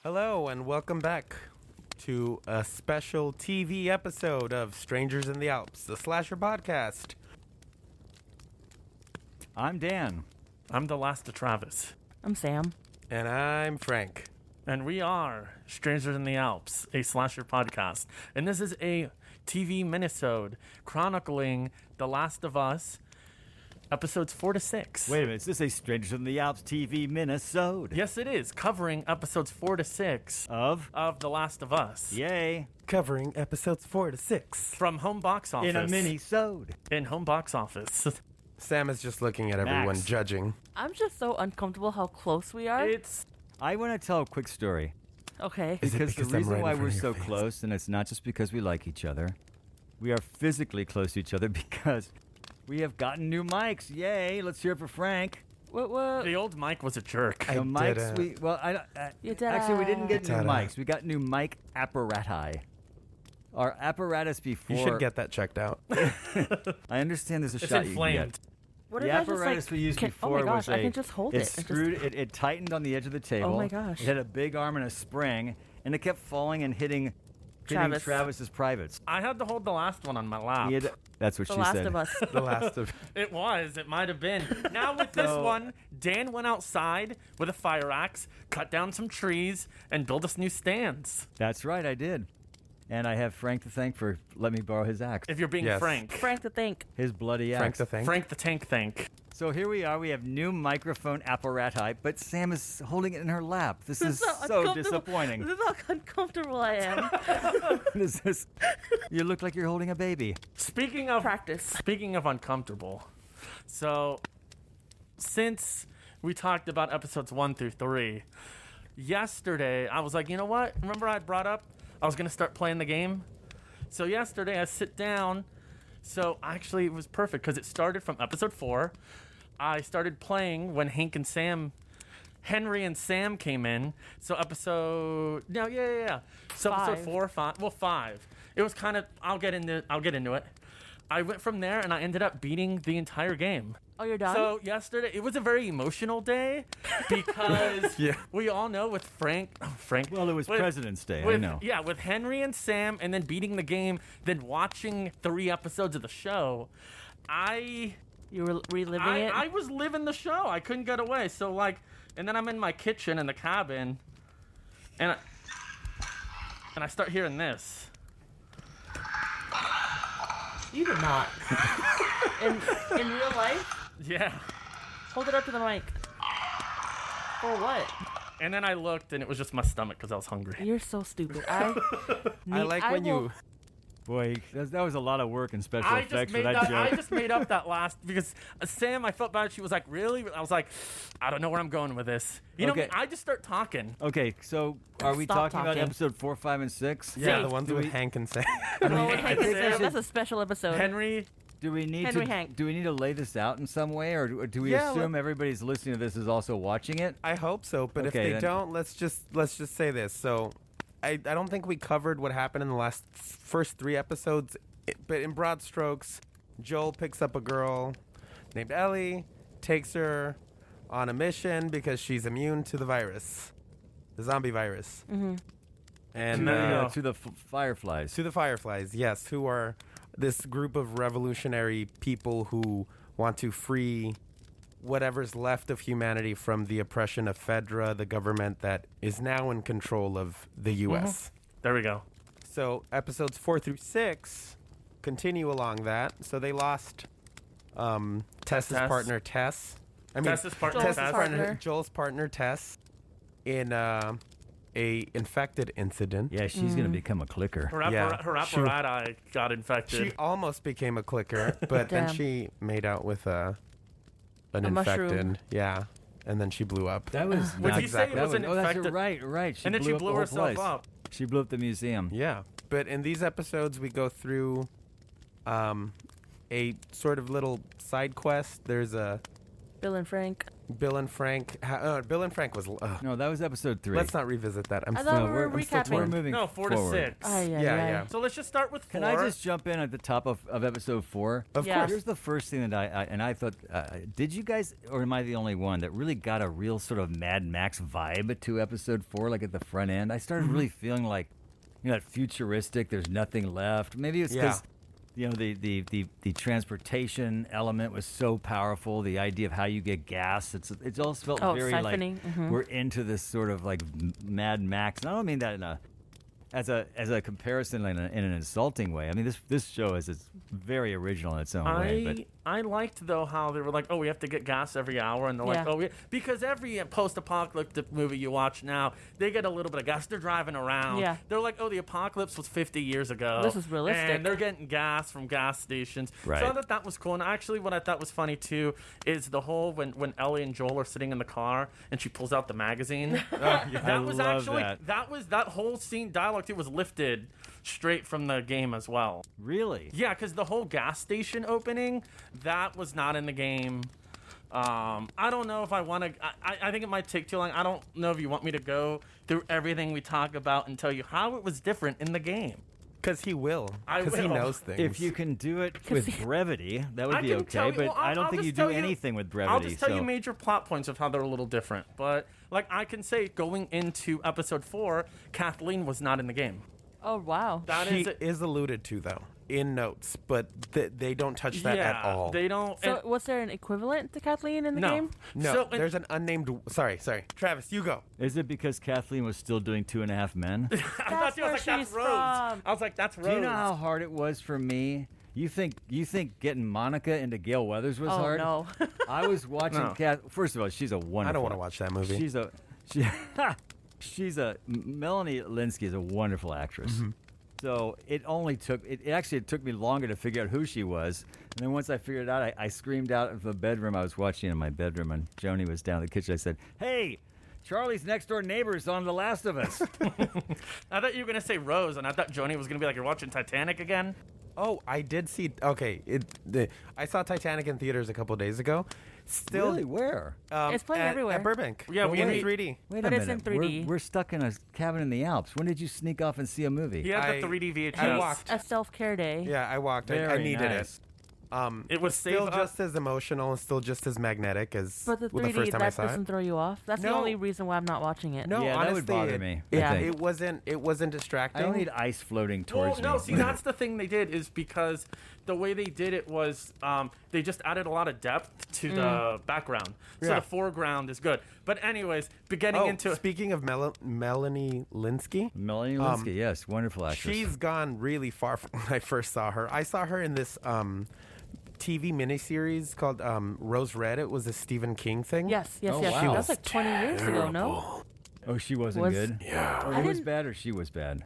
Hello and welcome back to a special TV episode of Strangers in the Alps, the slasher podcast. I'm Dan. I'm the last of Travis. I'm Sam. And I'm Frank. And we are Strangers in the Alps, a slasher podcast. And this is a TV minisode chronicling The Last of Us, episodes 4 to 6. Wait a minute, is this a Strangers in the Alps TV minisode? Yes, it is, covering episodes 4 to 6 Of? The Last of Us. Yay. Covering episodes 4 to 6. From home box office. In a minisode. In home box office. Sam is just looking at everyone, Max. judging. I'm just so uncomfortable how close we are. I want to tell a quick story. Okay. Is it Because the because I'm reason right in why front we're of your so face? close, and it's not just because we like each other. We are physically close to each other because we have gotten new mics. Yay, let's hear it for Frank. What? The old Mike was a jerk. I The mics, didn't. You did. actually, we didn't get new Ta-da. mics. We got new mic apparati. Our apparatus before. You should get that checked out. I understand there's a It's shot you can inflamed. get. What The if I just, apparatus like, we used can- before oh my gosh, was I can just hold it. It screwed. It tightened on the edge of the table. Oh my gosh. It had a big arm and a spring, and it kept falling and hitting Travis. Travis's privates. I had to hold the last one on my lap. That's what The she Last said. of Us. The last of... It might have been. Now with this So- one, Dan went outside with a fire axe, cut down some trees, and built us new stands. That's right, I did. And I have Frank to thank for letting me borrow his axe. If you're being Yes. frank. Frank to think. His bloody Frank axe. the thing. Frank the Tank Thank. So here we are. We have new microphone apparati, but Sam is holding it in her lap. This is so uncomfortable. disappointing. This is how uncomfortable I am. You look like you're holding a baby. Speaking of Practice. uncomfortable, so since we talked about episodes 1 through 3, yesterday I was like, you know what? Remember I brought up I was gonna start playing the game? So yesterday I sit down. So actually it was perfect because it started from episode 4. I started playing when Henry and Sam came in. So episode So episode 4, 5. Well, 5. It was kind of. I'll get into it. I went from there and I ended up beating the entire game. Oh, you're done? So yesterday it was a very emotional day because Yeah. we all know with Frank. Well, it was with- President's Day, I with- know. Yeah, with Henry and Sam, and then beating the game, then watching 3 episodes of the show. You were reliving it? I was living the show. I couldn't get away. So and then I'm in my kitchen in the cabin, and I start hearing this. You did not. in real life? Yeah. Hold it up to the mic. For what? And then I looked, and it was just my stomach because I was hungry. You're so stupid. I like when you... Boy, that was a lot of work and special I effects just for that joke. I just made up that last because Sam, I felt bad. She was like, "Really?" I was like, "I don't know where I'm going with this." You Okay. know, I just start talking. Okay, so are we Stop talking about talking. episode 4, 5, and 6? Yeah, See, the ones do with we- Hank and Sam. Oh, Hank and Sam. Sam. That's a special episode. Henry, Do we need Henry to Hank. do we need to lay this out in some way, or do we Yeah, assume everybody's listening to this is also watching it? I hope so, but if Okay, they then. don't, let's just say this. So, I don't think we covered what happened in the first 3 episodes, but in broad strokes, Joel picks up a girl named Ellie, takes her on a mission because she's immune to the virus, the zombie virus. Mm-hmm. And To the Fireflies. to the Fireflies, yes, who are this group of revolutionary people who want to free whatever's left of humanity from the oppression of Fedra, the government that is now in control of the U.S. there we go. So episodes 4 through 6 continue along that. So they lost Tess's Tess. partner, Tess. Tess's partner, Joel's Tess. partner. Joel's partner, Tess, in a infected incident. Yeah, she's going to become a clicker. Her, Yeah. her apparatus got infected. She almost became a clicker, but then Damn. she made out with an A infected. mushroom. Yeah. and then she blew up. That was Would not you say it that was an oh, that's infected- right. and then she up blew the whole herself place. up. She blew up the museum. Yeah, but in these episodes, we go through a sort of little side quest. There's a Bill and Frank. Bill and Frank. Bill and Frank was. No, that was episode 3. Let's not revisit that. I thought we were I'm still recapping. We're torn. moving No, 4 to forward. 6. Yeah. So let's just start with 4. Can I just jump in at the top of episode 4? Of Yeah. course. Here's the first thing that I thought, did you guys, or am I the only one that really got a real sort of Mad Max vibe to episode 4, like at the front end? I started really feeling like, that futuristic, there's nothing left. Maybe it's because, the transportation element was so powerful, the idea of how you get gas, it all felt very siphoning. like we're into this sort of like Mad Max. And I don't mean that as a comparison in an insulting way. I mean, this show is very original in its own way. But I liked though how they were like, oh, we have to get gas every hour, and they're like, Yeah. oh, because every post-apocalyptic movie you watch now, they get a little bit of gas. They're driving around. Yeah. They're like, oh, the apocalypse was 50 years ago. This is realistic. And they're getting gas from gas stations. Right. So I thought that was cool. And actually, what I thought was funny too is the whole when Ellie and Joel are sitting in the car and she pulls out the magazine. I That was love actually that. that whole scene dialogue too was lifted straight from the game as well. Really? Yeah, because the whole gas station opening, that was not in the game. I don't know if I want to. I think it might take too long. I don't know if you want me to go through everything we talk about and tell you how it was different in the game. Because he will. I Because he will. knows things. If you can do it with brevity, that would I be can okay. tell you- But well, I don't I'll think just you do tell you- anything with brevity. I'll just tell so. you major plot points of how they're a little different. But like I can say, going into episode 4, Kathleen was not in the game. Oh wow. That she is it. is alluded to though in notes, but they don't touch that Yeah, at all. they don't. So and- was there an equivalent to Kathleen in the no. game? No, So, and- there's an unnamed. Sorry, Travis, you go. Is it because Kathleen was still doing 2.5 Men? I thought That's you was where like, that's she's Rose. from. I was like, that's Rose. Do you know how hard it was for me? You think getting Monica into Gail Weathers was Oh hard? no. I was watching No. Kath. First of all, she's a wonderful. I don't want to watch that movie. She's a Melanie Linsky is a wonderful actress. Mm-hmm. So it actually took me longer to figure out who she was. And then once I figured it out, I screamed out of the bedroom. I was watching in my bedroom, and Joni was down in the kitchen. I said, "Hey, Charlie's next door neighbor's on The Last of Us." I thought you were gonna say Rose, and I thought Joni was gonna be like, "You're watching Titanic again." Oh, I did see. Okay, I saw Titanic in theaters a couple days ago. Still, Really? Where? It's playing everywhere. at Burbank. Yeah, we in need- 3D. Wait But a it's minute. in 3D. We're stuck in a cabin in the Alps. When did you sneak off and see a movie? He had I- the 3D VHS. I walked. A self-care day. Yeah, I walked. I Very needed nice. it. It was Still save just as emotional and still just as magnetic as But the the 3D, first time I that saw it. doesn't throw you off. That's the No. only reason why I'm not watching it. No, Yeah, that honestly, would bother me, I Yeah. think. It wasn't distracting. I don't need ice floating Well, towards no, me. see, that's the thing they did is because the way they did it was they just added a lot of depth to the background. So Yeah. the foreground is good. But anyways, getting into speaking of Melanie Linsky, Melanie Linsky, yes, wonderful actress. she's gone really far from when I first saw her. I saw her in this TV miniseries called Rose Red. It was a Stephen King thing. Yes. Oh, That wow. was like 20 years ago, no? Oh, she wasn't Was- good? Yeah. Or I it was didn't- bad or she was bad?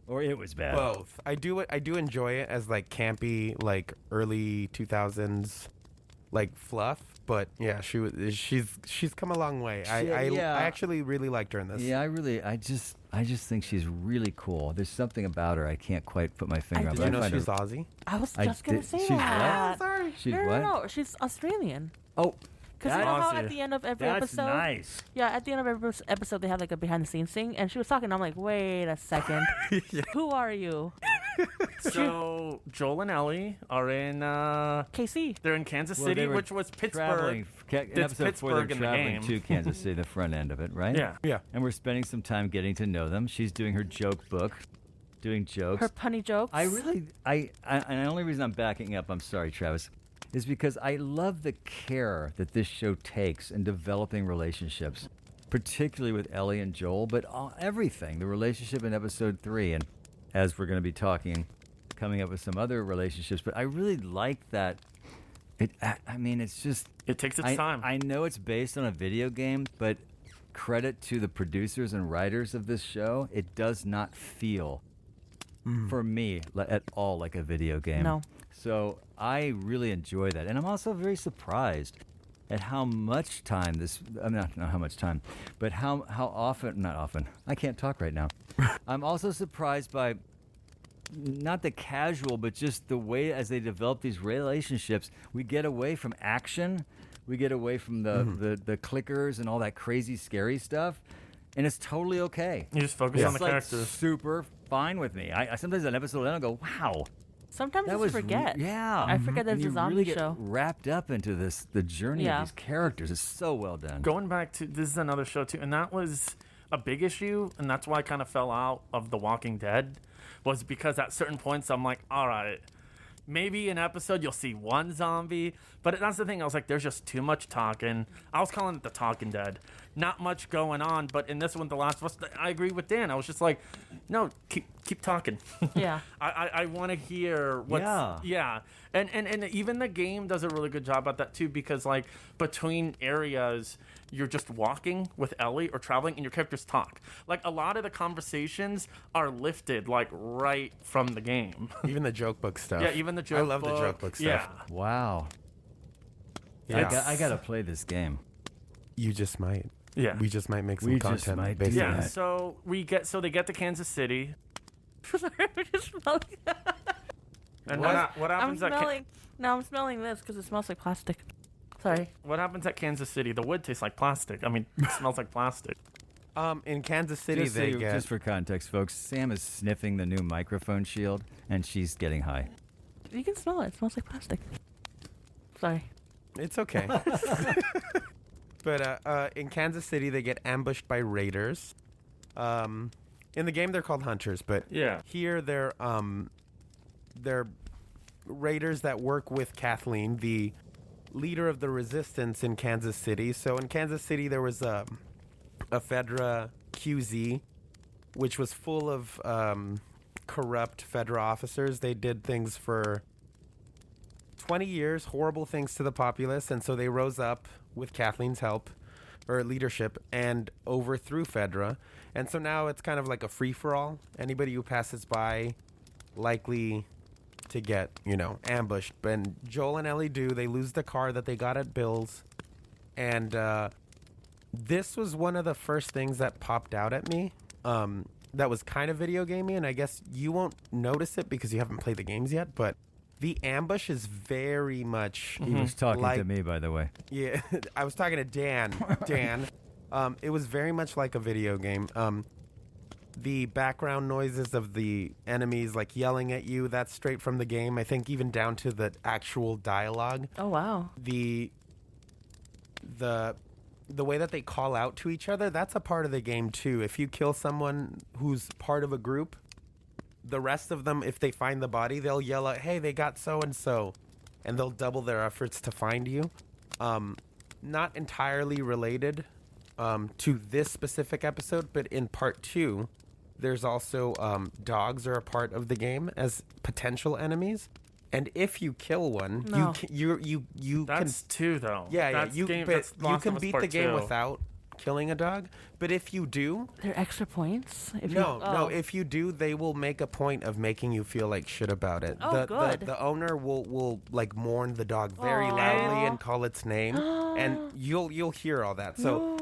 Or it was bad? Both. I do enjoy it as like campy, like early 2000s, like fluff. But yeah, she's come a long way. I yeah. actually really liked her in this. Yeah, I just think she's really cool. There's something about her I can't quite put my finger on. Did but you I know find she's her, Aussie? I was I just going to did- say she's what? that. Sorry. She's no, what? no, she's Australian. Oh, Because you know how Aussie. at the end of every that's episode, nice. yeah, at the end of every episode they have like a behind the scenes thing, and she was talking. I'm like, wait a second, who are you? so Joel and Ellie are in KC. they're in Kansas Well, City, they were which was Pittsburgh. Traveling, in It's episode 4, they're Pittsburgh in the traveling game. to Kansas City, the front end of it, right? Yeah. Yeah. And we're spending some time getting to know them. She's doing her joke book, doing jokes. Her punny jokes. And the only reason I'm backing up, I'm sorry, Travis, is because I love the care that this show takes in developing relationships, particularly with Ellie and Joel, but everything. The relationship in episode 3, and as we're going to be talking, coming up with some other relationships. But I really like that. It's just... It takes its time. I know it's based on a video game, but credit to the producers and writers of this show, it does not feel, for me, at all like a video game. No. So I really enjoy that. And I'm also very surprised at how much time this, I mean, not how much time, but how often, not often, I can't talk right now. I'm also surprised by not the casual, but just the way as they develop these relationships, we get away from action, we get away from the clickers and all that crazy, scary stuff, and it's totally okay. You just focus on the It's like characters. super fine with me. I sometimes an episode and I go, wow. Sometimes That I was forget. yeah. I forget And there's a you zombie really get show. wrapped up into the journey Yeah. of these characters. It's so well done. Going back to this is another show too, and that was a big issue, and that's why I kind of fell out of The Walking Dead, was because at certain points I'm like, all right, maybe an episode you'll see one zombie, but that's the thing. I was like, there's just too much talking. I was calling it The Talking Dead. Not much going on, but in this one, The Last of Us, I agree with Dan. I was just like, no, keep talking. Yeah. I want to hear what's Yeah. And even the game does a really good job at that too, because like between areas you're just walking with Ellie or traveling and your characters talk. Like a lot of the conversations are lifted like right from the game. Even the joke book stuff. Yeah, even the joke I love book. the joke book stuff. Yeah. Wow. Yeah. I gotta play this game. You just might. Yeah. We just might make some We just content might based do on Yeah, that. so they get to Kansas City. Sorry, I'm just smelling. And what I'm happens at smelling. No, I'm smelling this because it smells like plastic. Sorry. what happens at Kansas City? The wood tastes like plastic. I mean, it smells like plastic. In Kansas City, Just, they so you- get. just for context, folks, Sam is sniffing the new microphone shield, and she's getting high. You can smell it. It smells like plastic. Sorry. It's okay. But in Kansas City, they get ambushed by raiders. In the game, they're called hunters, but Yeah. here they're raiders that work with Kathleen, the leader of the resistance in Kansas City. So in Kansas City, there was a Fedra QZ, which was full of corrupt Fedra officers. They did things for 20 years, horrible things to the populace, and so they rose up with Kathleen's help or leadership and overthrew Fedra. And so now it's kind of like a free-for-all. Anybody who passes by likely to get, ambushed. And Joel and Ellie do. They lose the car that they got at Bill's. And this was one of the first things that popped out at me that was kind of video gamey, and I guess you won't notice it because you haven't played the games yet, but the ambush is very much He was talking to like- me, by the way. yeah, I was talking to Dan. It was very much like a video game. The background noises of the enemies like yelling at you, that's straight from the game. I think even down to the actual dialogue. Oh wow. The way that they call out to each other, that's a part of the game too. If you kill someone who's part of a group, the rest of them, if they find the body, they'll yell out, "Hey, they got so and so," and they'll double their efforts to find you. Not entirely related to this specific episode, but in part 2, there's also dogs are a part of the game as potential enemies, and if you kill one, No. you That's two though. That's you game, but that's you Last can of Us beat Part the game 2. without killing a dog. But if you do, There are extra points. If no, you, no, if you do, they will make a point of making you feel like shit about it. Oh, the, good. The owner will like mourn the dog very Aw. loudly and call its name, and you'll hear all that. So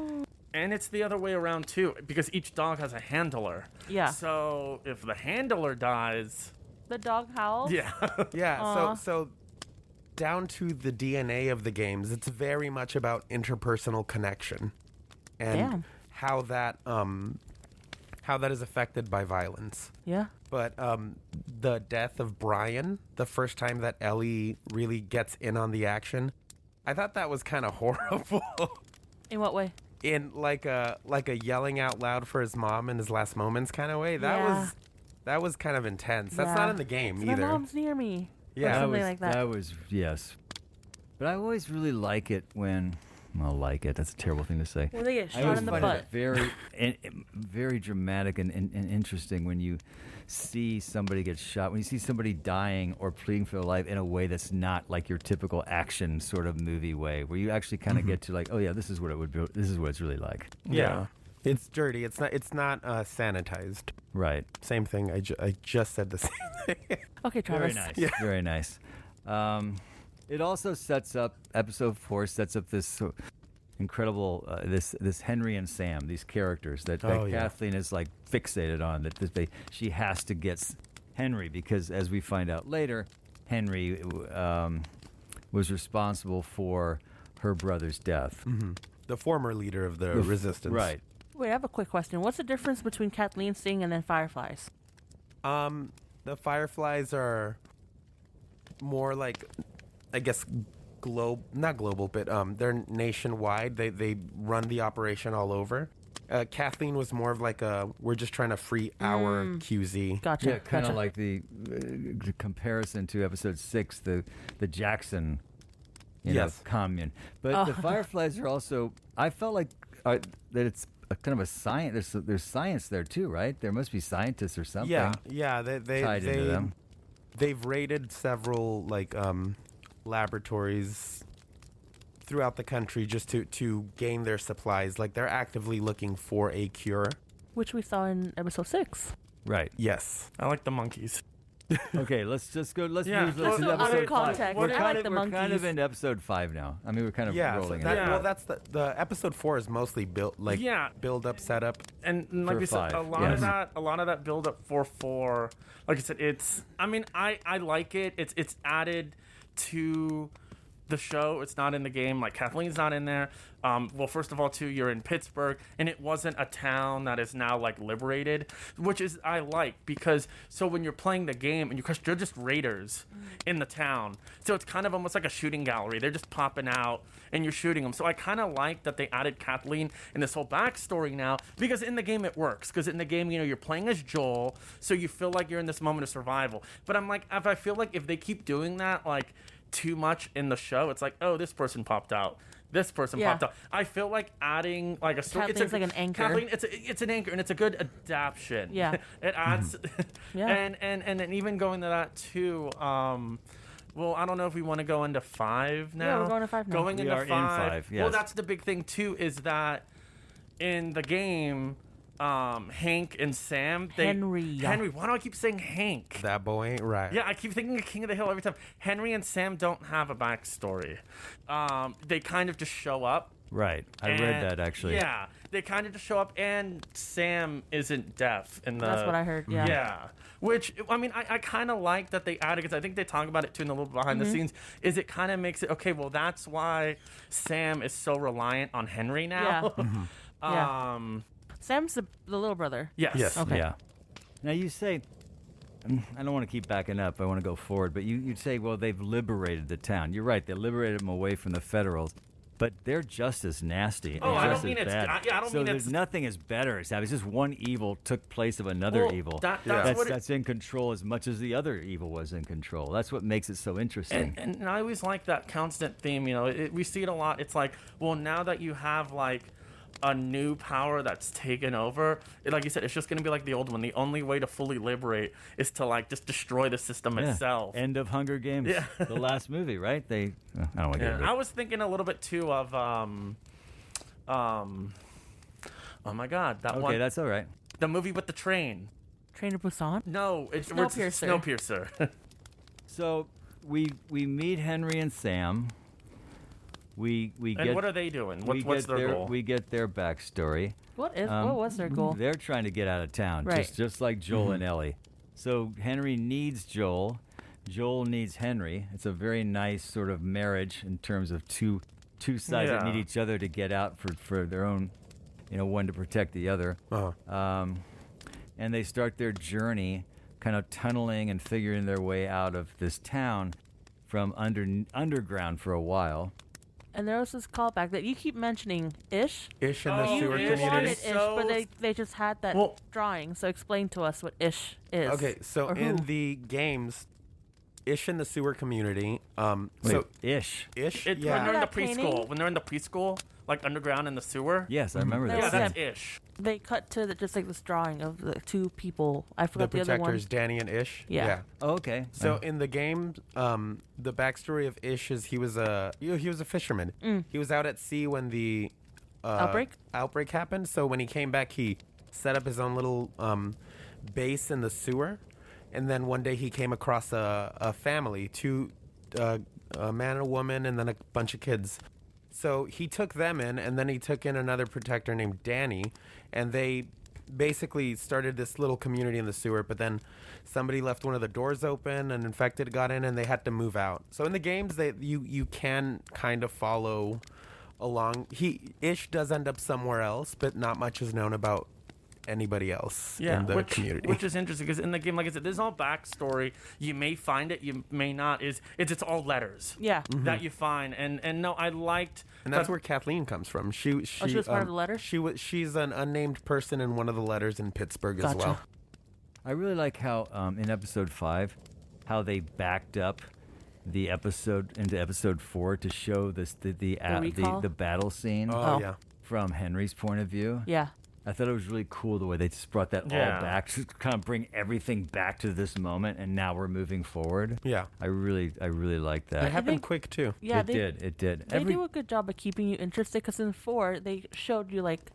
And it's the other way around too, because each dog has a handler. Yeah. So if the handler dies, the dog howls. yeah. yeah, Aw. so down to the DNA of the games, it's very much about interpersonal connection and Damn. how that is affected by violence. Yeah. But the death of Brian, the first time that Ellie really gets in on the action, I thought that was kind of horrible. In what way? In like a yelling out loud for his mom in his last moments kind of way. That was kind of intense. That's Yeah. not in the game So my either. mom's near me. Yeah. Or That something was, like that. was, yes. But I always really like it when, that's a terrible thing to say. When they get I shot always in the find butt. it very dramatic and interesting when you see somebody get shot, when you see somebody dying or pleading for their life in a way that's not like your typical action sort of movie way, where you actually kind of get to like, oh yeah, this is what it would be. This is what it's really like. Yeah. It's dirty. It's not sanitized. Right. Same thing. I just said the same thing. Okay, Travis. Very nice. Very nice. It also sets up episode 4 sets up this incredible this Henry and Sam, these characters that Kathleen is like fixated on, that she has to get Henry, because as we find out later, Henry was responsible for her brother's death. Mm-hmm. The former leader of the resistance. Right. Wait, I have a quick question. What's the difference between Kathleen Singh and then Fireflies? The Fireflies are more like, I guess, not global, but they're nationwide. They run the operation all over. Kathleen was more of like we're just trying to free our QZ. Gotcha. Yeah, kind of gotcha. like the comparison to episode 6, the Jackson commune. But the Fireflies are also, I felt like that it's a kind of a science. There's science there too, right? There must be scientists or something. Yeah. tied into them. They've raided several laboratories throughout the country just to gain their supplies. Like, they're actively looking for a cure. Which we saw in episode 6. Right. Yes. I like the monkeys. Okay, let's just go. Let's Yeah. move Well, to so out of episode 5. context, We're I kind like of the we're kind monkeys. of in episode 5 now. I mean, we're kind of rolling it. Yeah. Well, that's the episode 4 is mostly built build up, setup. And like For we said, 5, a lot of that build up for 4. Like I said, I like it. It's added to the show. It's not in the game. Like, Kathleen's not in there. Well, first of all, too, you're in Pittsburgh, and it wasn't a town that is now like liberated, which is I like, because so when you're playing the game and you're just raiders in the town, so it's kind of almost like a shooting gallery. They're just popping out and you're shooting them. So I kind of like that they added Kathleen in this whole backstory now, because in the game it works. Because in the game, you're playing as Joel, so you feel like you're in this moment of survival. But I'm like, I feel like if they keep doing that like too much in the show, it's like, oh, this person popped out. This person popped out. I feel like adding like a story. Kathleen's like an anchor. Kathleen, it's an anchor, and it's a good adaptation. Yeah. It adds. Yeah. And even going to that too. Well, I don't know if we want to go into 5 now. Yeah, we're going to 5 now. Going We into are in 5. 5, yes. Well, that's the big thing too, is that in the game, Hank and Sam. Henry. Why do I keep saying Hank? That boy ain't right. Yeah, I keep thinking of King of the Hill every time. Henry and Sam don't have a backstory. They kind of just show up. Right. I read that actually. Yeah, they kind of just show up, and Sam isn't deaf in the. That's what I heard. Yeah. Yeah. Which, I mean, I kind of like that they added, because I think they talk about it too in the little behind the scenes, is it kind of makes it, okay, well, that's why Sam is so reliant on Henry now. Yeah. Sam's the little brother. Yes. Okay. Yeah. Now you say, I don't want to keep backing up. I want to go forward. But you'd say, well, they've liberated the town. You're right. They liberated them away from the Federals. But they're just as nasty. Oh, and I just don't mean as it's. bad. I don't so mean there's it's. nothing as better as that. It's just one evil took place of another Well, evil. that's what it- that's in control as much as the other evil was in control. That's what makes it so interesting. And I always like that constant theme. We see it a lot. It's like, well, now that you have like a new power that's taken over, like you said, it's just going to be like the old one. The only way to fully liberate is to like just destroy the system itself. End of Hunger Games. Yeah. The last movie, right? I don't want to get into it. I was thinking a little bit too of oh my God, that one. Okay, that's all right. The movie with the train. Train to Busan. No, it's Snowpiercer. Snowpiercer. So we meet Henry and Sam. We And get what are they doing? we What's get their goal? We get their backstory. What was their goal? They're trying to get out of town, Right. just like Joel and Ellie. So Henry needs Joel. Joel needs Henry. It's a very nice sort of marriage in terms of two sides that Yeah. need each other to get out for their own, one to protect the other. Uh-huh. And they start their journey kind of tunneling and figuring their way out of this town from underground for a while. And there was this callback that you keep mentioning, Ish. Ish in Oh, the sewer Ish. You community. wanted Ish, So- but they just had that Well- drawing. So explain to us what Ish is. Okay, so or in who. the games, Ish in the sewer community. Wait, So Ish. Ish, When yeah. they're in the That painting? preschool. When they're in the preschool, like underground in the sewer. Yes, I remember There that. Yeah, was that's that- Ish. They cut to just like this drawing of the two people. I The forgot the other one. protectors, Danny and Ish. Yeah. Oh, okay. So in the game, the backstory of Ish is he was a fisherman. He was out at sea when the outbreak happened. So when he came back, he set up his own little base in the sewer, and then one day he came across a family, two a man and a woman, and then a bunch of kids. So he took them in, and then he took in another protector named Danny, and they basically started this little community in the sewer. But then somebody left one of the doors open, and infected got in, and they had to move out. So in the games, you can kind of follow along. Ish does end up somewhere else, but not much is known about anybody else in the community. Which is interesting because in the game, like I said, there's all backstory. You may find it, you may not. It's all letters. Yeah. That you find, and no, I liked. And that's where Kathleen comes from. She was part of the letters. She's an unnamed person in one of the letters in Pittsburgh as well. I really like how in episode 5, how they backed up the episode into episode 4 to show the battle scene. Oh yeah. From Henry's point of view. Yeah. I thought it was really cool the way they just brought that all back to kind of bring everything back to this moment, and now we're moving forward. Yeah. I really like that. It happened quick too. Yeah, it did. They do a good job of keeping you interested because in 4 they showed you like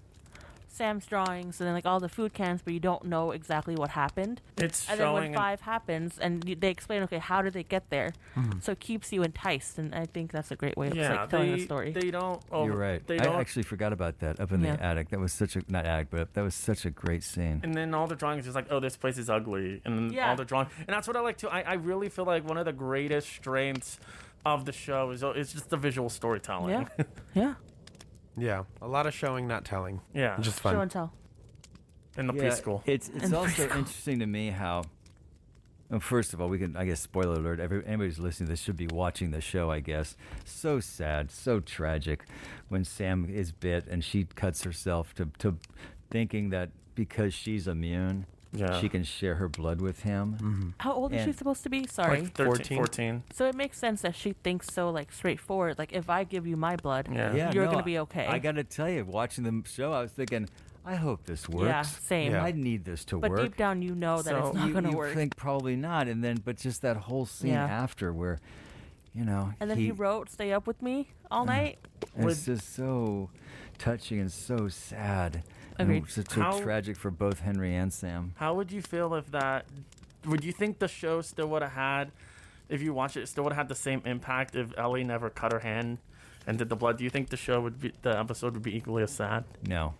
Sam's drawings and then like all the food cans, but you don't know exactly what happened. It's and then when 5 happens, and they explain, okay, how did they get there? So it keeps you enticed, and I think that's a great way of like, telling a story. They don't. You're right. I actually forgot about that up in the attic. That was such a that was such a great scene. And then all the drawings is like, oh, this place is ugly, and then all the drawing, and that's what I like too. I really feel like one of the greatest strengths of the show is just the visual storytelling. Yeah. Yeah. Yeah, a lot of showing, not telling. Yeah, just fun. Show and tell. In the preschool. It's also interesting to me how. Well, first of all, we can, I guess, spoiler alert. Anybody who's listening to this should be watching the show, I guess. So sad, so tragic, when Sam is bit and she cuts herself to thinking that because she's immune, she can share her blood with him. Mm-hmm. How old is she supposed to be? Sorry. Like 14. So it makes sense that she thinks so like straightforward. Like if I give you my blood, you're going to be okay. I got to tell you, watching the show, I was thinking, I hope this works. Yeah, same. I need this to work. But deep down, you know that it's not going to work. You think probably not, but just that whole scene after where, and then he wrote, "Stay up with me all night." It's just so touching and so sad. Agreed. And so tragic for both Henry and Sam. How would you feel if that? Would you think the show still would have had, if you watch it, still would have had the same impact if Ellie never cut her hand and did the blood? Do you think the episode would be equally as sad? No.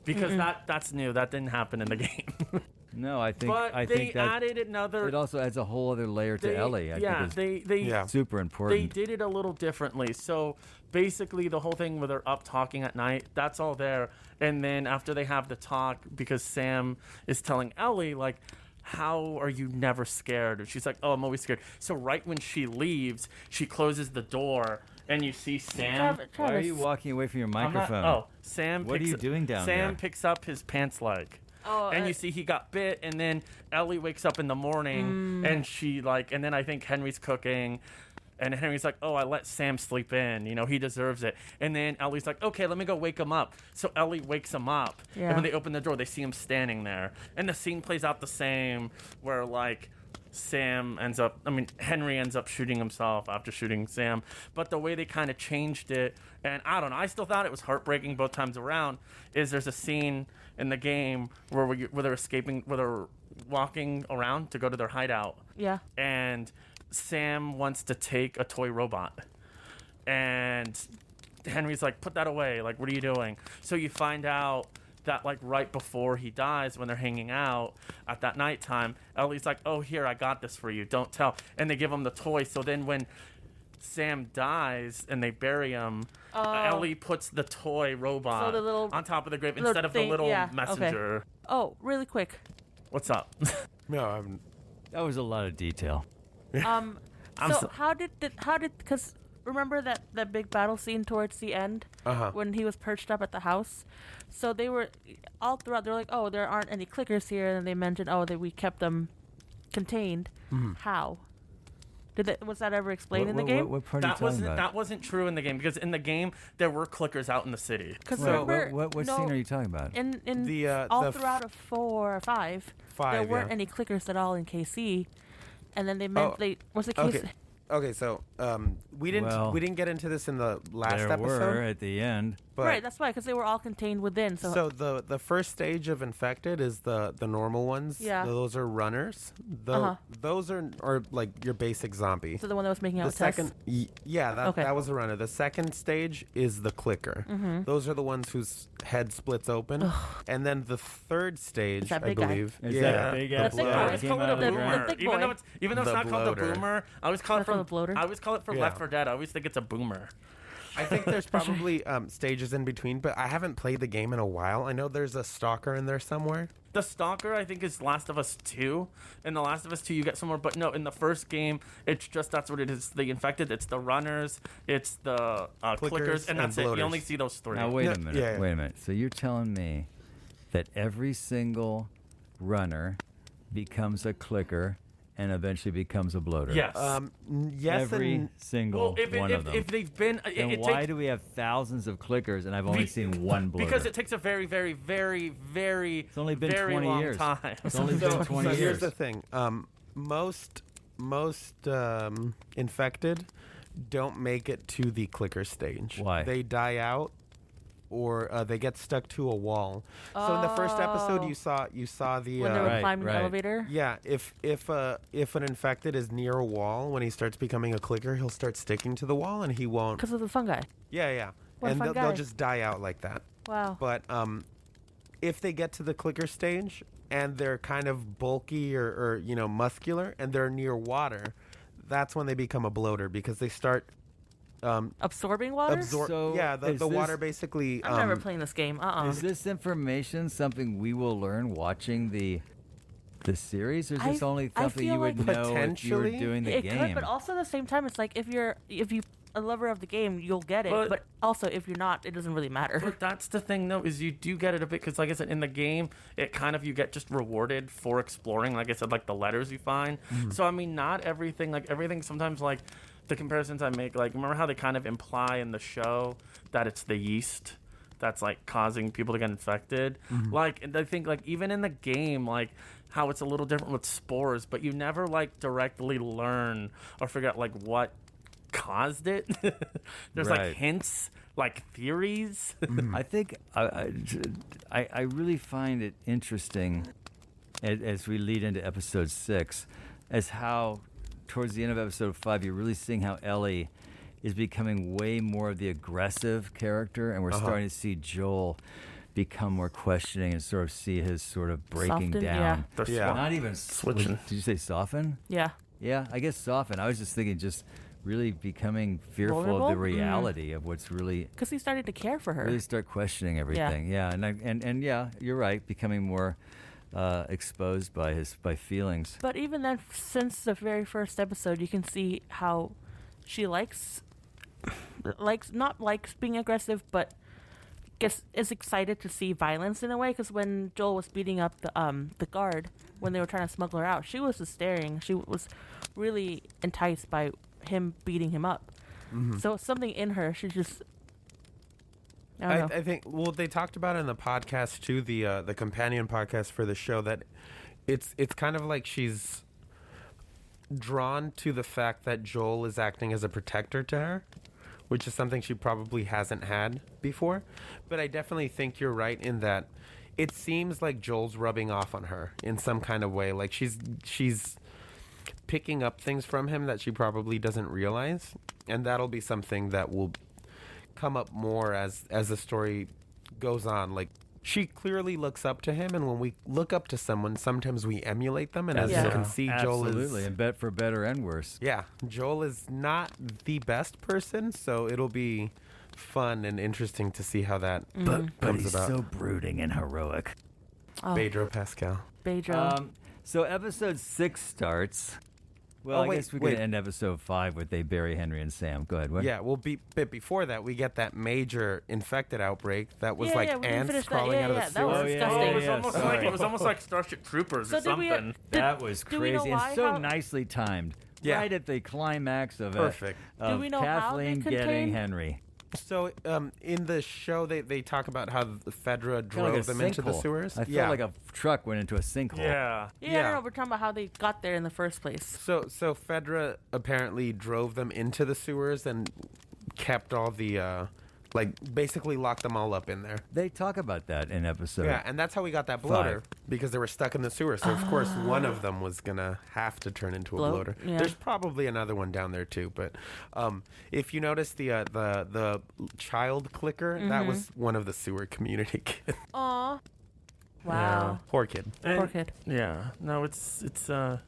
Because that's new. That didn't happen in the game. No, I think. But they added another. It also adds a whole other layer to Ellie. I think it's super important. They did it a little differently. So basically, the whole thing where they're up talking at night, that's all there. And then after they have the talk, because Sam is telling Ellie like, how are you never scared? And she's like, oh, I'm always scared. So right when she leaves, she closes the door. And you see Sam. Travis. Why are you walking away from your microphone? Sam. What are you doing down there? Sam picks up his pants leg. Oh, and you see he got bit, and then Ellie wakes up in the morning, and she and then I think Henry's cooking, and Henry's like, oh, I let Sam sleep in, he deserves it. And then Ellie's like, okay, let me go wake him up. So Ellie wakes him up, and when they open the door, they see him standing there, and the scene plays out the same, where Henry ends up shooting himself after shooting Sam. But the way they kind of changed it, and I don't know, I still thought it was heartbreaking both times around, is there's a scene in the game where they're escaping, where they're walking around to go to their hideout. Yeah. And Sam wants to take a toy robot. And Henry's like, put that away. Like, what are you doing? So you find out that right before he dies, when they're hanging out at that nighttime, Ellie's like, oh, here, I got this for you, don't tell. And they give him the toy. So then when Sam dies and they bury him, Ellie puts the toy robot on top of the grave instead of the little messenger. Okay. Oh, really quick. What's up? No, that was a lot of detail. Because remember that big battle scene towards the end when he was perched up at the house? So they were all throughout. They're like, "Oh, there aren't any clickers here," and they mentioned, "Oh, that we kept them contained." How? Was that ever explained in the game? What part are you talking about? That wasn't true in the game, because in the game there were clickers out in the city. Because what scene are you talking about? In the throughout of 4 or 5, there weren't any clickers at all in KC, and then they meant was it KC? Okay. Okay, so we didn't Well, get into this in the last there episode. were at the end. But right, that's why, because they were all contained within. So, the first stage of infected is the normal ones. Yeah. Those are runners. Those are like your basic zombie. so the one that was making The out second, tests. that was a runner. The second stage is the clicker. Mm-hmm. Those are the ones whose head splits open. And then the third stage, that I big guy. believe, Is that big ass The thick guy boy. that Let's came call it out a of the boomer. ground? thick Even boy. though it's The not called the bloater. boomer, I always call it Call it from the bloater? I always call it from Yeah. Left 4 Dead. I always think it's a boomer. I think there's probably stages in between, but I haven't played the game in a while. I know there's a stalker in there somewhere. The Stalker, I think, is Last of Us 2. In The Last of Us 2, you get some more. But no, in the first game, it's just that's what it is. The infected, it's the runners, it's the clickers, and and that's it. You bloaters. only see those three. Now, wait Yeah, a minute. yeah. Wait a minute. So you're telling me that every single runner becomes a clicker and eventually becomes a bloater? Yes. Yes, Every and single well, one of them. if they've been, then it why takes, do we have thousands of clickers and I've only seen one bloater? because it takes a very, very, very, very, It's only been very 20 long years. time. It's only been 20 here's years. the thing. Most infected don't make it to the clicker stage. Why? They die out, or they get stuck to a wall. So in the first episode, Oh. you saw the When they were Right, climbing right. the elevator. yeah. If an infected is near a wall, when he starts becoming a clicker, he'll start sticking to the wall, and he won't. Because of the fungi. Yeah. What a And fun they'll guy. just die out like that. Wow. But if they get to the clicker stage and they're kind of bulky or muscular and they're near water, that's when they become a bloater because they start Absorbing water? So the is water this- basically. I'm never playing this game. Is this information something we will learn watching the series, or is this only I something you feel would like- know if you were Potentially. doing the it game? could, but also at the same time, it's like if you a lover of the game, you'll get it. But- But also, if you're not, it doesn't really matter. But that's the thing, though, is you do get it a bit because, like I said, in the game, it kind of you get just rewarded for exploring. Like I said, like the letters you find. So I mean, not everything. Like everything, sometimes like the comparisons I make. Like remember how they kind of imply in the show that it's the yeast that's like causing people to get infected. Like and I think like even in the game, like how it's a little different with spores, but you never like directly learn or figure out like what caused it. There's Right. like hints, like theories. I think I really find it interesting as we lead into episode 6, as how towards the end of episode 5 you're really seeing how Ellie is becoming way more of the aggressive character, and we're starting to see Joel become more questioning and sort of see his sort of breaking Soften, down. They're Yeah. Not even Switching. Did you say soften? Yeah. Yeah, I guess soften. I was just thinking just really becoming fearful of Vulnerable? the reality of what's really Because he started to care for her. really start questioning everything. Yeah, and yeah, you're right, becoming more exposed by feelings. But even then, since the very first episode, you can see how she not likes being aggressive, but is excited to see violence in a way. Because when Joel was beating up the guard when they were trying to smuggle her out, she was just staring. She was really enticed by him beating him up. So something in her, she just. I don't know. I think they talked about it in the podcast too, the companion podcast for the show, that it's kind of like she's drawn to the fact that Joel is acting as a protector to her, which is something she probably hasn't had before. But I definitely think you're right in that it seems like Joel's rubbing off on her in some kind of way. Like she's picking up things from him that she probably doesn't realize, and that'll be something that will come up more as the story goes on. Like she clearly looks up to him, and when we look up to someone, sometimes we emulate them, and as Yeah. you can see, Joel Absolutely, is and for better and worse. Joel is not the best person, so it'll be fun and interesting to see how that But comes he's about. so brooding and heroic. Oh, Pedro Pascal. Pedro. So episode 6 starts. Well, Oh, I wait, guess we wait. could end episode 5 with they bury Henry and Sam. Go ahead. What? Yeah, but before that, we get that major infected outbreak that was Yeah, like yeah, we didn't ants finish that. crawling Yeah, out of yeah, the that was sewer. Oh, yeah, disgusting. Oh, it was yeah, almost sorry. like it was almost like Starship Troopers So or did we- something. That was do we know crazy and why? so How- nicely timed. Yeah. Right at the climax of Perfect. of Do we know how they Kathleen getting contain- Henry. So in the show, they talk about how the Fedra Kinda drove like a them into the sinkhole. sewers. I felt like a truck went into a sinkhole. Yeah. Yeah, no, we're talking about how they got there in the first place. So Fedra apparently drove them into the sewers and kept all the basically locked them all up in there. They talk about that in episode. Yeah, and that's how we got that bloater, because they were stuck in the sewer. So of course one of them was gonna have to turn into a Bloat? bloater. Yeah. There's probably another one down there too. But if you notice the child clicker, that was one of the sewer community kids. Aw. Wow. Poor kid. Poor kid. Yeah. No, it's a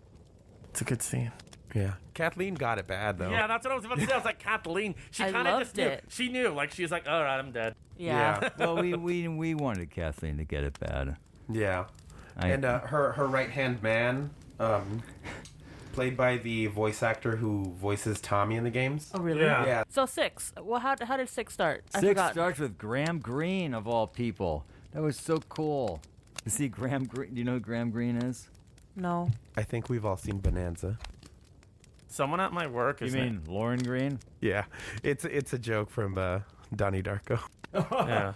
good scene. Yeah, Kathleen got it bad though. Yeah, that's what I was about to say. I was like, Kathleen. She I kind of loved just knew. it. She knew. Like, she was like, all right, I'm dead. Yeah. Well, we wanted Kathleen to get it bad. Yeah. And her right hand man, played by the voice actor who voices Tommy in the games. Oh, really? Yeah. Yeah. So 6. Well, how did 6 start? I Six forgot. starts with Graham Greene of all people. That was so cool to see Graham Greene. Do you know who Graham Greene is? No. I think we've all seen Bonanza. Someone at my work You is mean Lauren Greene? Yeah, it's a joke from Donnie Darko. yeah.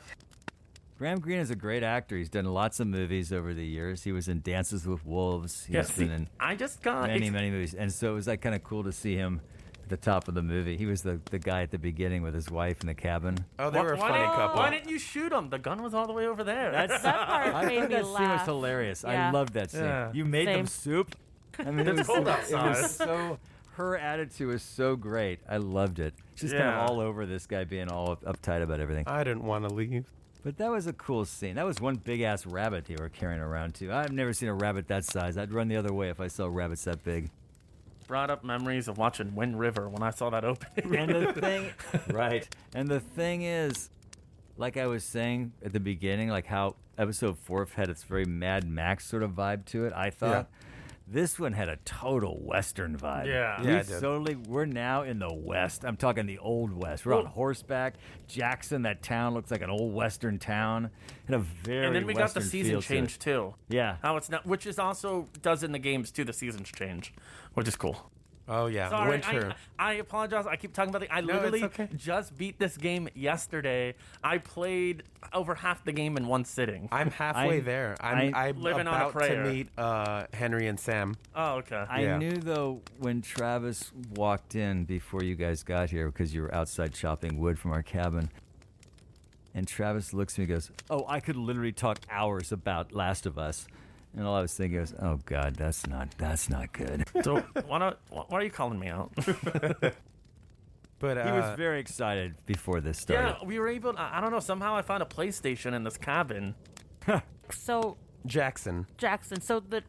Graham Greene is a great actor. He's done lots of movies over the years. He was in Dances with Wolves. He's Yeah. been See, in I just got many movies, and so it was like kind of cool to see him at the top of the movie. He was the guy at the beginning with his wife in the cabin. Oh, they were a funny couple. Why didn't you shoot him? The gun was all the way over there. That's That part I made thought me that scene was laugh. hilarious. I Yeah. loved that scene. Yeah. You made them Same. soup. I mean, It's cold outside. It was so. Her attitude was so great. I loved it. She's kind Yeah. of all over this guy being all uptight about everything. I didn't want to leave. But that was a cool scene. That was one big ass rabbit they were carrying around too. I've never seen a rabbit that size. I'd run the other way if I saw rabbits that big. Brought up memories of watching Wind River when I saw that opening. And the thing, right? And the thing is, like I was saying at the beginning, like how episode 4 had its very Mad Max sort of vibe to it. I thought this one had a total Western vibe. Yeah. Yeah, it did. We're now in the West. I'm talking the old West. We're on horseback. Jackson, that town looks like an old Western town. And a very And then we got the Western season feel to it. change too. Yeah. How it's not, which is also does in the games too. The seasons change, which is cool. Oh yeah, Sorry, winter. I apologize. I keep talking about I No, literally it's okay. just beat this game yesterday. I played over half the game in one sitting. I'm halfway I'm- there. I'm Living on a about to prayer. meet Henry and Sam. Oh, okay. I Yeah. knew, though, when Travis walked in before you guys got here, because you were outside chopping wood from our cabin, and Travis looks at me and goes, "Oh, I could literally talk hours about Last of Us." And all I was thinking was, "Oh God, that's not good." So why are you calling me out? But He was very excited before this started. Yeah, we were able. I don't know. Somehow I found a PlayStation in this cabin. So Jackson. Jackson. So the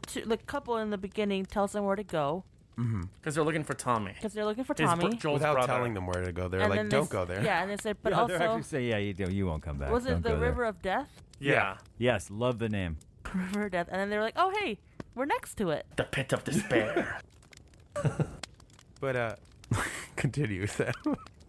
couple in the beginning tells them where to go Because they're looking for Tommy. because they're looking for His Tommy. Joel's Without brother. telling them where to go, they're And like, then "Don't go there." Yeah, and they said, but Yeah, they're also actually saying, "Yeah, you won't come back." was Don't it the go there." River of Death? Yeah. Yes, love the name. River of Death, and then they were like, oh hey, we're next to it. The pit of despair. But continue, Sam.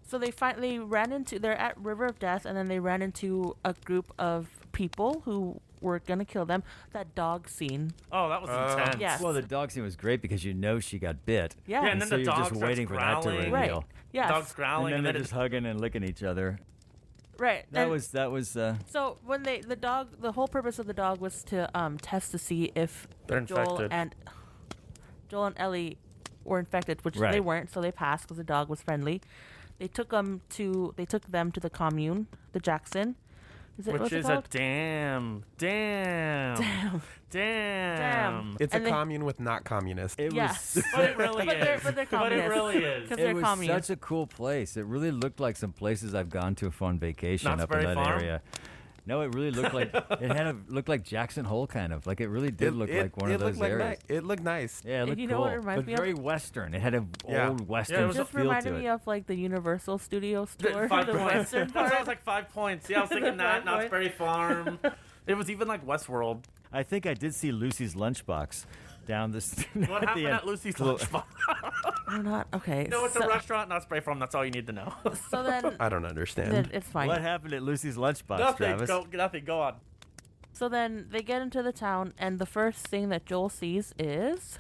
So they ran into, they're at River of Death, and then they ran into a group of people who were gonna kill them. That dog scene. Oh, that was intense. Yes. Well, the dog scene was great because you know she got bit. Yeah. Yeah, and then so the you're dog just starts waiting for that to growling. reveal. Right. Yes. Dog's growling, And then and they're then just hugging and licking each other. Right. That and was so when the whole purpose of the dog was to test to see if They're Joel infected. and Ellie were infected, which Right. they weren't, so they passed because the dog was friendly. They took them to the commune, the Jackson. Which what's it is called? a damn. It's And a commune with not communists. it Yeah. was But it really But is. they're But it communists. really is. Because it they're was communists. such a cool place. It really looked like some places I've gone to on vacation Knott's up in Berry that Farm? area. No, it really looked like looked like Jackson Hole kind of. Like it really did look like one of those areas. It looked nice. Yeah, it looked you know cool. what it reminds but me of? very Western. It had an Yeah. old Yeah, Western it was Just feel reminded to me it. of like the Universal Studio store, Five the points. Western That part. was like 5 points. Yeah, I was thinking that. 5 Knott's points. Berry Farm. It was even like Westworld. I think I did see Lucy's lunchbox down the street. What happened at Lucy's Lunchbox? I'm not okay. No, it's a so, restaurant, Knott's Berry Farm. That's all you need to know. so then, I don't understand. then it's fine. What happened at Lucy's lunchbox, Nothing. Travis? Nothing. Go on. So then they get into the town, and the first thing that Joel sees is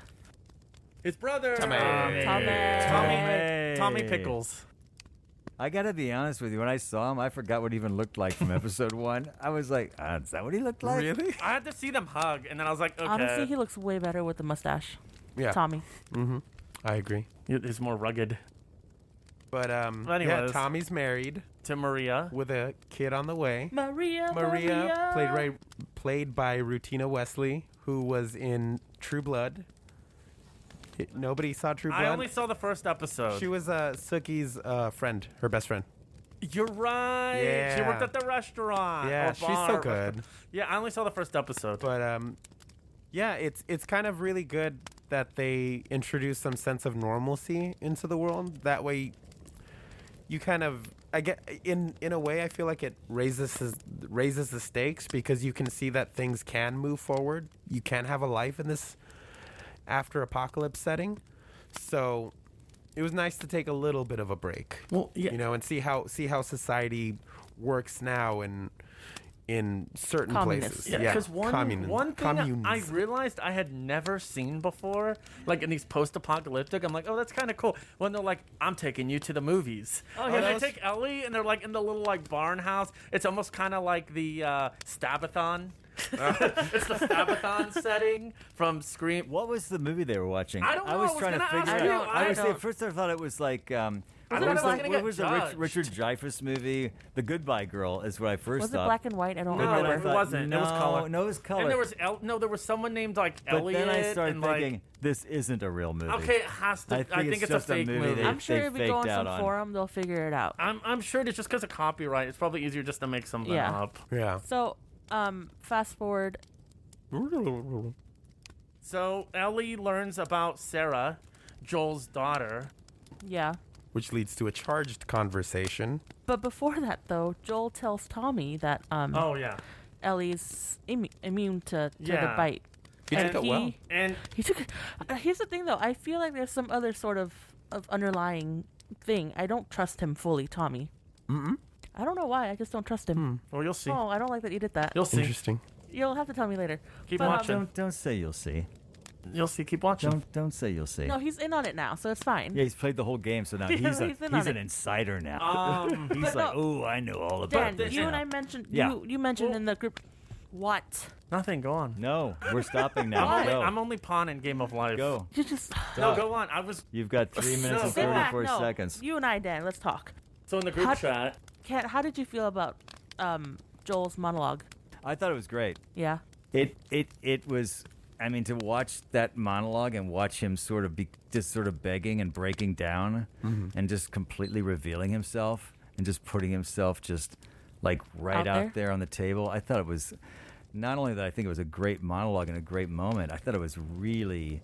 His brother. Tommy. Tommy. Tommy Pickles. I gotta be honest with you. When I saw him, I forgot what he even looked like from episode 1. I was like, is that what he looked like? Really? I had to see them hug, and then I was like, okay. Honestly, he looks way better with the mustache. Yeah. Tommy. Mm-hmm. I agree. He's more rugged. But yeah, Anyways. Tommy's married To Maria. with a kid on the way. Maria. Played by Rutina Wesley, who was in True Blood. Nobody saw True Blood. I only saw the first episode. She was Sookie's friend, her best friend. You're right. She Yeah. worked at the restaurant. Yeah, or she's bar. so good. Yeah, I only saw the first episode. But yeah, it's kind of really good that they introduce some sense of normalcy into the world. That way, you kind of in a way I feel like it raises the stakes because you can see that things can move forward. You can have a life in this after apocalypse setting. So it was nice to take a little bit of a break. Well, yeah. You know, and see how society works now in certain Communists. places. Yeah, because one thing communes. I realized I had never seen before, like in these post-apocalyptic, I'm like, oh, that's kind of cool. When they're like, I'm taking you to the movies. Oh, yeah. And they take Ellie, and they're like in the little like barn house. It's almost kind of like the Stabathon. It's the Stabathon setting from Scream. What was the movie they were watching? I don't know. I was I was trying to gonna figure ask it you. out. I don't- At first I thought it was like I what thought was I was the, gonna what get was the judged. Richard Dreyfuss movie? The Goodbye Girl is what I first Was it thought. black and white? I don't No, remember. it wasn't. No, It was color. No, it was color. And there was there was someone named like but Elliot. then I started and, thinking, like, this isn't a real movie. okay, it has to. I think it's a just fake movie. they- I'm sure they if we go on faked some out on. forum, they'll figure it out. I'm sure it's just because of copyright. It's probably easier just to make something Yeah. up. Yeah. So, fast forward. So Ellie learns about Sarah, Joel's daughter. Yeah. Which leads to a charged conversation. But before that, though, Joel tells Tommy that Oh yeah, Ellie's immune to the Yeah. bite. He And took it well. and He took. Here's the thing, though. I feel like there's some other sort of underlying thing. I don't trust him fully, Tommy. Mm-mm. I don't know why. I just don't trust him. well, you'll see. Oh, I don't like that you did that. You'll see. Interesting. You'll have to tell me later. Keep But, watching. Don't say you'll see. You'll see. Keep watching. Don't say you'll see. No, he's in on it now, so it's fine. Yeah, he's played the whole game, so now Yeah, he's he's in on an it. insider now. Um, He's But like, no. oh, I know all about Dan, this. you now." and I mentioned. Yeah. You mentioned Well- in the group. What? Nothing. Go on. No, we're stopping now. Go. I'm only pawn in Game of Life. Go. You just. No, Talk. go on. I was You've got 3 minutes and Sit back, 34 no. seconds. You and I, Dan. Let's talk. so in the group How- chat. Kat, how did you feel about Joel's monologue? I thought it was great. Yeah. It was. I mean, to watch that monologue and watch him sort of be just sort of begging and breaking down and just completely revealing himself and just putting himself just like right Out out there on the table. I thought it was not only that I think it was a great monologue and a great moment. I thought it was really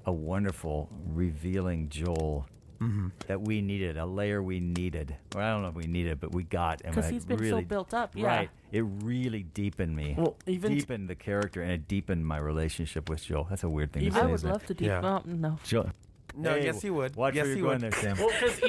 a wonderful revealing Joel that we needed, a layer we needed. Well, I don't know if we needed, but we got. And Because it he's been really, so built up. Yeah. Right. It really deepened me. Well, even Deepened the character and it deepened my relationship with Joel. That's a weird thing to say. I would isn't love to do. Yeah. Well, no. Joel. No, Hey, yes, you would. Watch yes, where you you're going would. there, Sam. well, because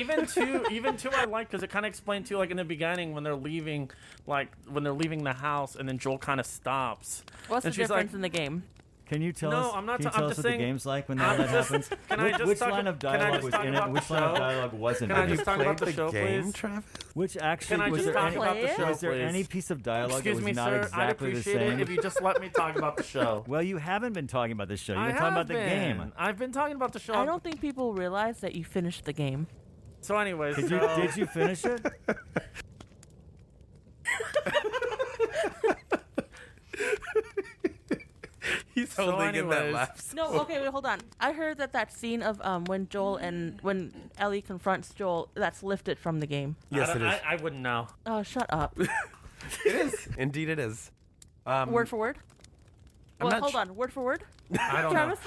even two, I like because it kind of explained too, like in the beginning when they're leaving, like when they're leaving the house, and then Joel kind of stops. What's And the she's difference like- in the game? Can you tell No, us? I'm not Can you ta- tell I'm us just what saying- the game's like when I'm that just- happens? can I just Which talk- line of can I dialogue just was talk in about it? the Which line of show? dialogue wasn't Can I in just it? talk Played about the the show, game, please? Travis? Which actually Can I was just there talk any, about the show, was there please? any piece of dialogue Excuse that was me, not sir. I'd exactly the appreciate same? it if you just let me talk about the show. Well, you haven't been talking about this show. You've I been talking have about the been. game. I've been talking about the show. I don't think people realize that you finished the game. So, anyways, Did you finish it? He's So holding in that anyways- laugh. No, okay, wait, hold on. I heard that scene of when Ellie confronts Joel, that's lifted from the game. Yes, it is. I wouldn't know. Oh, shut up. It is. Indeed, it is. Word for word. I'm Well, not hold sh- on. Word for word. I don't know. Travis.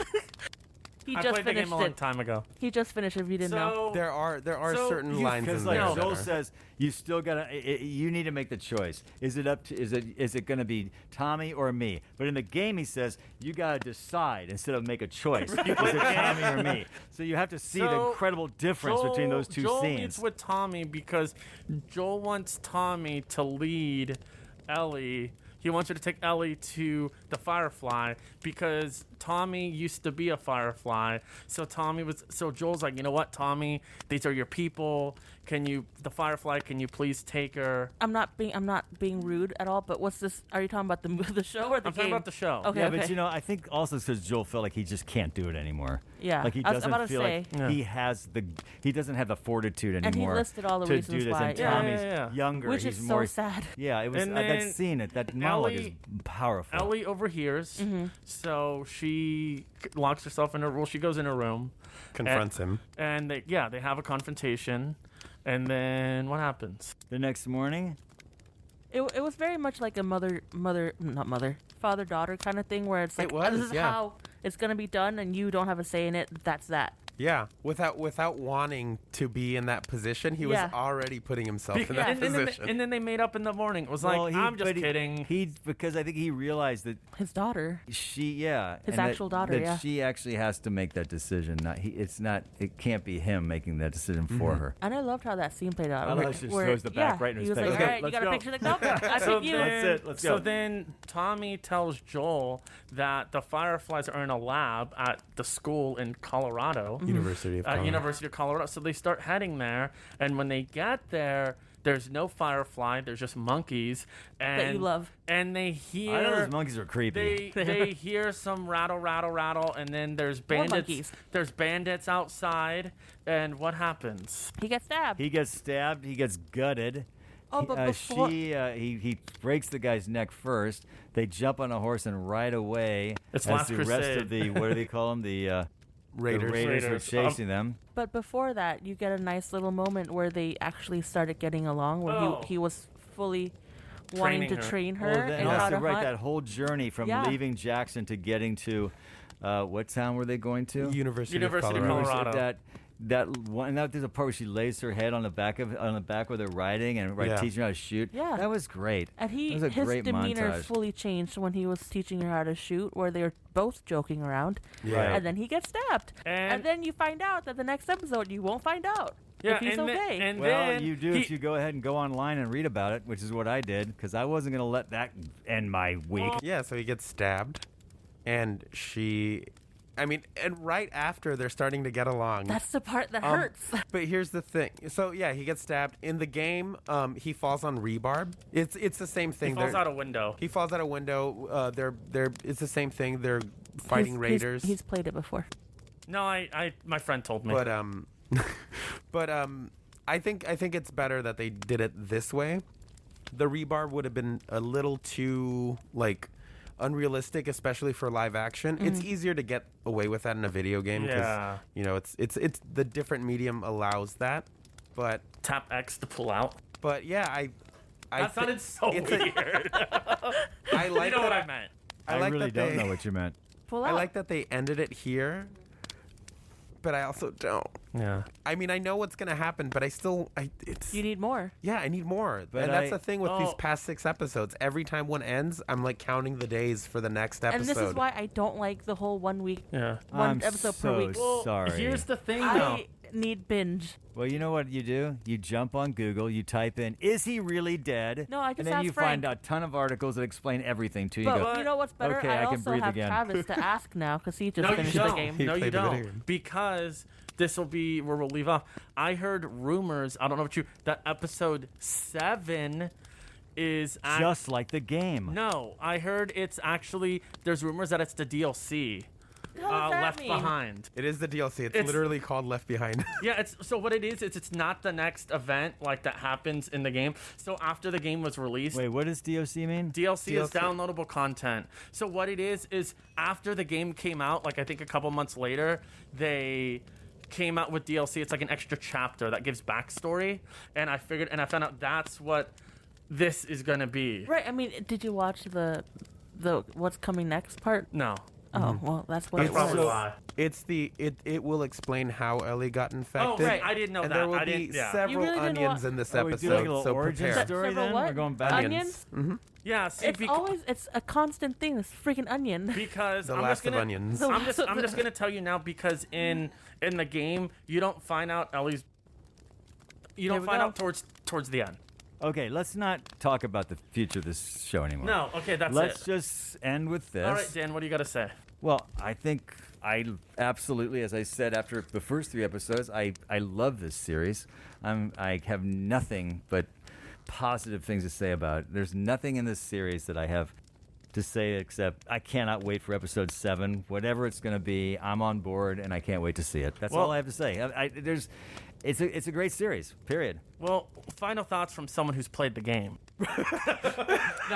He I just played the finished game a long it. time ago. He just finished it. If you didn't know. So, There are So certain you- lines Because in like there. Joel that are- says, you still gotta. You need to make the choice. Is it up to? Is it going to be Tommy or me? But in the game, he says you gotta decide instead of make a choice. Is it Tommy or me? So you have to see the So, incredible difference between those two Joel scenes. meets with Tommy because Joel wants Tommy to lead Ellie He wants her to take Ellie to the Firefly because Tommy used to be a Firefly. So Joel's like, you know what, Tommy, these are your people. The Firefly, can you please take her? I'm not being rude at all, but what's this? Are you talking about the show or the I'm game? talking about the show. Okay, Yeah, but I think also because Joel felt like he just can't do it anymore. Yeah, like he I was doesn't about to feel like say. he doesn't have the fortitude anymore. And he listed all the to reasons do this. why. And yeah. Tommy's younger, Which he's is more so sad. Yeah, it was And that then scene. That monologue is powerful. Ellie overhears, so she locks herself in her. Well, she goes in her room, Confronts him. and they have a confrontation, and then what happens? The next morning, It was very much like a father-daughter kind of thing, where it's like, It was, this is yeah. how it's gonna be done, and you don't have a say in it. That's that. Yeah, without wanting to be in that position, he was Yeah. already putting himself in that position. And then they made up in the morning. It was like, I'm just kidding. Because I think he realized that His daughter. his His actual daughter, that yeah. she actually has to make that decision. It can't be him making that decision for her. And I loved how that scene played out. I love how she just throws the back right in his he was face. like, Okay, all right, you let's got a go. picture? Like, nope, I So pick you. then, That's it, let's go. So then Tommy tells Joel that the Fireflies are in a lab at the school in Colorado. University of Colorado. University of Colorado. So they start heading there, and when they get there, there's no Firefly. There's just monkeys. And, That you love. And they hear... I know those monkeys are creepy. They hear some rattle, rattle, rattle, and then there's More bandits. monkeys. There's bandits outside, and what happens? He gets stabbed. He gets stabbed. He gets gutted. Oh, but before- He breaks the guy's neck first. They jump on a horse and ride away. It's as Last the rest Crusade. of the what do they call them? The Raiders. The Raiders Raiders. are chasing them. But before that, you get a nice little moment where they actually started getting along, where Oh. he was fully wanting to train her Well, then and how also, to right, hunt. that whole journey from Yeah. leaving Jackson to getting to what town were they going to? University of University of Colorado. Colorado. There's a part where she lays her head on the back where they're riding and Yeah. teaching her how to shoot. Yeah. That was great. And That was a his great demeanor montage. fully changed when he was teaching her how to shoot, where they were both joking around. Yeah. And then he gets stabbed. And- And then you find out that the next episode you won't find out Yeah, if he's and okay. Then, and Well, then you do if you go ahead and go online and read about it, which is what I did, because I wasn't going to let that end my week. Yeah, so he gets stabbed, and and right after they're starting to get along. That's the part that hurts. But here's the thing. So yeah, he gets stabbed in the game. He falls on rebarb. It's the same thing. he falls out a window. He falls out a window. It's the same thing. They're fighting raiders. He's played it before. No, my friend told me. But I think it's better that they did it this way. The rebarb would have been a little too unrealistic, especially for live action. It's easier to get away with that in a video game because it's the different medium allows that. But Tap X to pull out. But yeah, That sounded so weird. I like you know that, what I meant. I like really that don't they, know what you meant. Pull I out. like that they ended it here, but I also don't. Yeah. I mean, I know what's gonna happen, but You need more. yeah, I need more. But and that's the thing with these Oh. past 6 episodes. Every time one ends, I'm counting the days for the next episode. And this is why I don't like the whole 1 week, Yeah. one I'm episode so per week. sorry. Here's the thing, though. I need binge. Well, you know what you do? You jump on Google, you type in, "Is he really dead?" No, I just and then asked you Frank. find a ton of articles that explain everything to you. But You go, you know what's better? Okay, I I can also breathe have again. Travis to ask now because he just No, you finished the don't. game. He No, you played the video don't. game. Because this will be where we'll leave off. I heard rumors. I don't know what that episode 7 is just like the game. No, I heard it's actually. There's rumors that it's the DLC. What does that Left mean? Behind. It is the DLC. It's It's- literally called Left Behind. Yeah, so what it is it's not the next event that happens in the game. So after the game was released, Wait, what does DOC mean? DLC is DLC. downloadable content. So what it is after the game came out, I think a couple months later, they came out with DLC. It's like an extra chapter that gives backstory, and I found out that's what this is gonna be. Right. I mean, did you watch the what's coming next part? No. Oh, well, that's what It's it was. probably why. It's it will explain how Ellie got Oh, infected. right. I didn't know and that. there will I be didn't. Yeah. several You really didn't onions wa- in this Oh, we episode, do like a little so origin prepare. story Several then? what? We're going back. Onions? Yeah. See, It's a constant thing. This freaking onion. because The I'm last just of gonna, onions. I'm just gonna tell you now because in the game you don't find out Ellie's. You There don't we find go. out towards the end. Okay, let's not talk about the future of this show anymore. No, okay, that's Let's it. just end with this. All right, Dan, what do you got to say? Well, I think I absolutely, as I said after the first 3 episodes, I love this series. I have nothing but positive things to say about it. There's nothing in this series that I have to say except I cannot wait for episode 7. Whatever it's going to be, I'm on board, and I can't wait to see it. That's all I have to say. It's a great series, period. Well, final thoughts from someone who's played the game. No,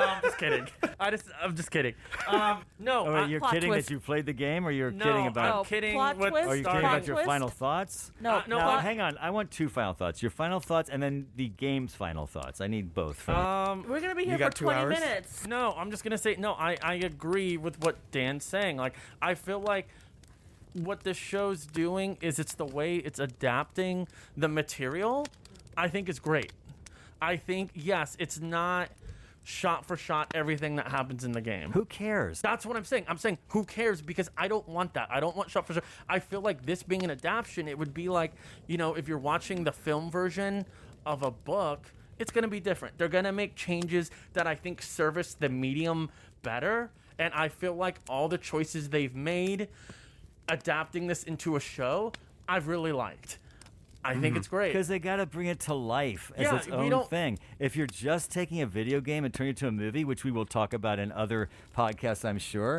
I'm just kidding. I'm just kidding. No, Oh, wait, you're plot kidding twist. that you played the game, or you're No, kidding I'm about... kidding. plot What twist? Are you started- kidding Plot about your twist? final thoughts? No, no, No, plot- hang on. I want 2 final thoughts. Your final thoughts and then the game's final thoughts. I need both from you. We're gonna be here for got 2 20 hours? minutes. No, I'm just gonna say no. I agree with what Dan's saying. Like, I feel like what this show's doing is it's the way it's adapting the material. I think is great. I think yes, it's not shot for shot everything that happens in the game. Who cares? That's what I'm saying. I'm saying who cares because I don't want that. I don't want shot for shot. I feel like this being an adaptation, it would be like, you know, if you're watching the film version of a book, it's going to be different. They're going to make changes that I think service the medium better. And I feel like all the choices they've made adapting this into a show, I've really liked. I think it's great. Because they got to bring it to life as Yeah, its we own don't- thing. If you're just taking a video game and turning it into a movie, which we will talk about in other podcasts, I'm sure,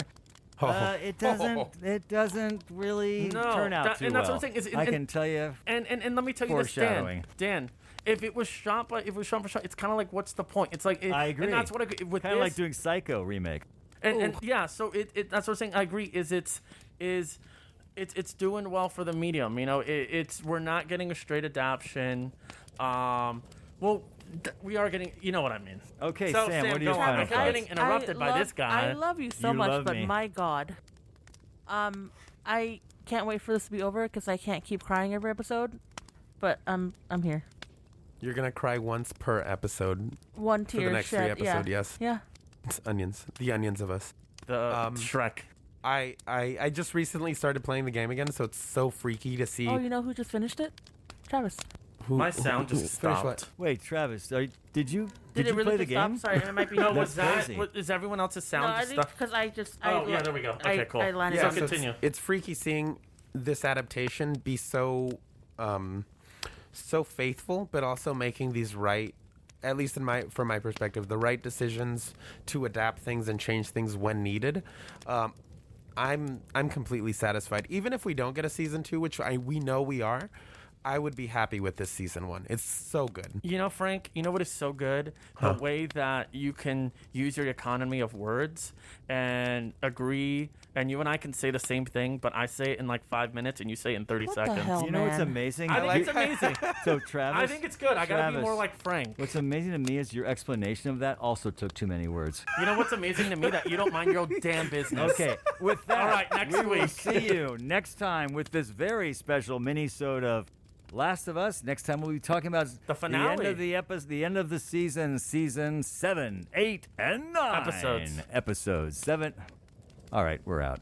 it doesn't really No, turn out that- too and that's what well. I'm saying, I can tell you. And let me tell you this, Foreshadowing. Dan, if it was shot for shot, it's kind of like, what's the point? It's like, I agree. And that's what I agree with Kind of like this. doing Psycho remake. And yeah, so it that's what I'm saying. I agree. It's doing well for the medium. You know, it's we're not getting a straight adaptation. We are getting. You know what I mean. Okay, So, Sam, what are go your on. final I'm thoughts? getting interrupted by this guy. I love you so You much, love but me. my God, I can't wait for this to be over because I can't keep crying every episode. But I'm here. You're gonna cry once per episode One for tear the next 3 shed. episodes. Yeah. Yes, Yeah. it's onions. The onions of us. The Shrek. I just recently started playing the game again, so it's so freaky to see. Oh, you know who just finished it? Travis. My sound just finish stopped. Wait, Travis, did you Did it you really play the just stop? game? Sorry, it might be. No, That's was that? crazy. Is everyone else's sound No, I just think stuck? because I just. Oh, yeah, there we go. Okay, cool. I landed So on so continue. it's freaky seeing this adaptation be so so faithful, but also making these right, at least from my perspective, the right decisions to adapt things and change things when needed. I'm completely satisfied. Even if we don't get a season 2, which we know we are, I would be happy with this season 1. It's so good. You know, Frank, you know what is so good? The way that you can use your economy of words and agree, and you and I can say the same thing, but I say it in like 5 minutes and you say it in 30 What the seconds. hell? You know what's man. amazing? I think it's amazing. So Travis, I think it's good. I gotta be Travis, more like Frank. What's amazing to me is your explanation of that also took too many words. You know what's amazing to me? That you don't mind your own damn business. Okay, with that, All right, next we will week. see you next time with this very special mini-sode of Last of Us. Next time we'll be talking about The finale. the end of the season 7, 8, and 9 Episodes. Episodes 7. All right, we're out.